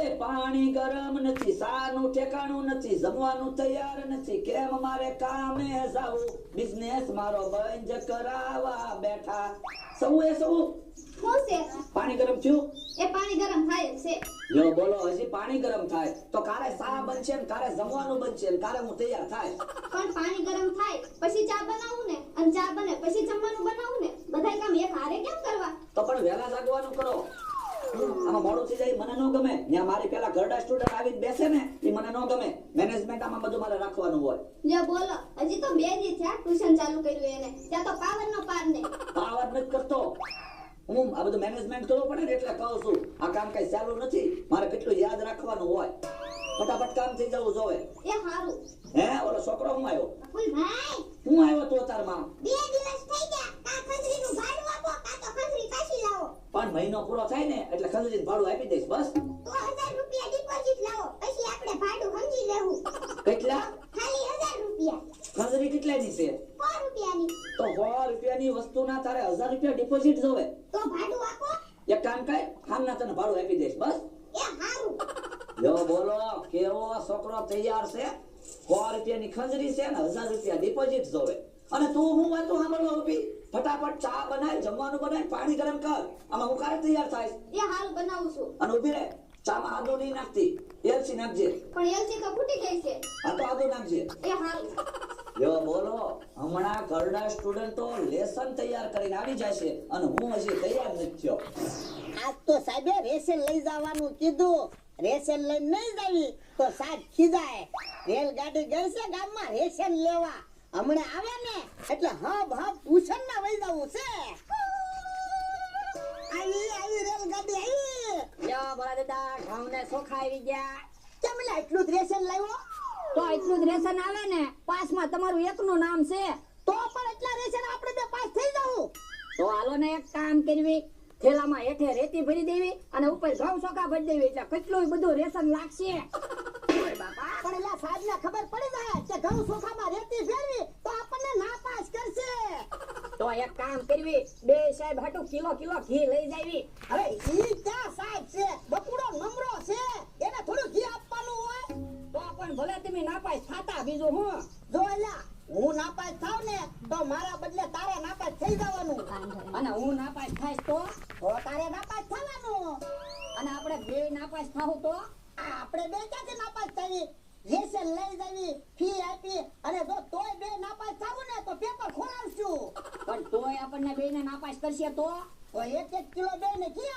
એ પાણી ગરમ નથી, સાનું ઠેકાણું નથી, જમવાનું તૈયાર નથી, કેમ મારે કામે જાવું, બિઝનેસ મારો બંધ કરાવવા બેઠા. સૌ શું છે? પાણી ગરમ થયું? એ પાણી ગરમ થાય જ છે. જો બોલો, હજી પાણી ગરમ થાય તો કારે સા બનશે ને કારે જમવાનું બનશે ને કારે હું તૈયાર થાય. પણ પાણી ગરમ થાય પછી ચા બનાવું ને, અને ચા બને પછી જમવાનું બનાવું ને, બધાય કામ એક હારે કેમ કરવા? તો પણ વહેલા જાગવાનું કરો. આમાં મોડું થઈ જાય મને ન ગમે. ત્યાં મારી પેલા ઘરડા સ્ટુડન્ટ આવીને બેસે ને એ મને ન ગમે. મેનેજમેન્ટ આમાં બધું મારે રાખવાનું હોય. લ્યો બોલો, હજી તો 2 દી થયા ટ્યુશન ચાલુ કર્યું એને, ત્યાં તો પાવર નો પાર ને. પાવર નથી કરતો હું, આ બધું મેનેજમેન્ટ કરવું પડે ને એટલે કહું છું. આ કામ કઈ ચાલુ નથી, મારે કેટલું યાદ રાખવાનું હોય. ફટાફટ કામ થઈ જવું જોવે. એ હારું. હે ઓલો છોકરો હું આવ્યો? ઓય ભાઈ, હું આવ્યો તો તારમાં? 2 દિવસ થઈ ગયા, કા ખંજરીનું ભાડું આપો, કા તો ખંજરી પાછી લાવો. પણ મહિનો પૂરો થાય ને એટલે ખંજરીનું ભાડું આપી દઈશ બસ. તો 1000 રૂપિયા ડિપોઝિટ લાવો, પછી આપણે ભાડું સમજી લેવું. કેટલા? ખાલી 1000 રૂપિયા. ખંજરી કેટલાની છે? 100 રૂપિયાની. તો 100 રૂપિયાની વસ્તુના તારે 1000 રૂપિયા ડિપોઝિટ જોવે. તો ભાડું આપો. એક કામ કર, ખામના તને ભાડું આપી દઈશ બસ. એ હારું. જો બોલો, કેવો છોકરો તૈયાર છે. 100 રૂપિયાની ખંજરી છે ને 1000 રૂપિયા ડિપોઝિટ જોવે. અને તું હું વાતું સાંભળવા ઊભી? ફટાફટ ચા બનાય, જમવાનું બનાય, પાણી ગરમ કર. આમાં હું ક્યારે તૈયાર થાય? એ હારું બનાવું છું. અને ઊભી રહે. ચામાં આદુ નહીં નાખતી, એલચી નાખજે. પણ એલચી તો ફૂટી ગઈ છે. આ તો આદુ નાખજે. એ હારું. જો બોલો, હમણાં ઘરડા સ્ટુડન્ટો લેસન તૈયાર કરીને આવી જાય છે અને હું હજી તૈયાર નથી થયો. આજ તો સાહેબે રેશન લઈ જવાનું કીધું. રેશન લઈને નહીં જાવી તો સાહેબ ખીજાય. રેલગાડી ગઈ છે ગામમાં રેશન લેવા. હમણાં આવે ને એટલે હબ ટ્યુશન માં વહી જવું છે. આવી રેલગાડી આવી. યો બોલા દાદા, ઘઉં ને ચોખા આવી ગયા. કેમ લે એટલું જ રેશન લાવ્યો? તો એટલું જ રેશન આવે ને, પાસમાં તમારું એકનું નામ છે. તો પણ એટલા રેશન આપણે બે પાસ થઈ જવું. તો હાલો ને એક કામ કરવી, થેલામાં હેઠે રેતી ભરી દેવી અને ઉપર ઘઉં ચોખા ભરી દેવી, એટલે કેટલું બધું રેશન લાગશે. ઓય બાપા, પણ એલા સાહેબ ને ખબર પડી જાય કે ઘઉં ચોખામાં રેતી ફેરવી તો આપણને નાપાસ કરશે. તો એક કામ કરવી, બે સાહેબ હાટુ કિલો ઘી લઈ જાવી. હવે ઈ ક્યાં સાહેબ છે? બપુડો નમરો છે, એને થોડું ઘી આપવાનું હોય. તો પણ ભલે તમે નાપાસ થાતા, બીજું હું. જો એલા હું નાપાસ થાવ ને તો મારા બદલે તારે નાપાસ થઈ જવાનું. અને હું નાપાસ થાઈશ તો તારે નાપાસ થવાનું. અને આપણે બે નાપાસ થાવું તો આપણે બે ક્યાંથી નાપાસ થઈ? રેશન લઈ જવી, ફી આપી, અને જો તોય બે નાપાસ થાવું ને તો પેપર ખોલાવશું. પણ તોય આપણને બેને નાપાસ કરશે તો તો 1-1 કિલો બે ને ઘી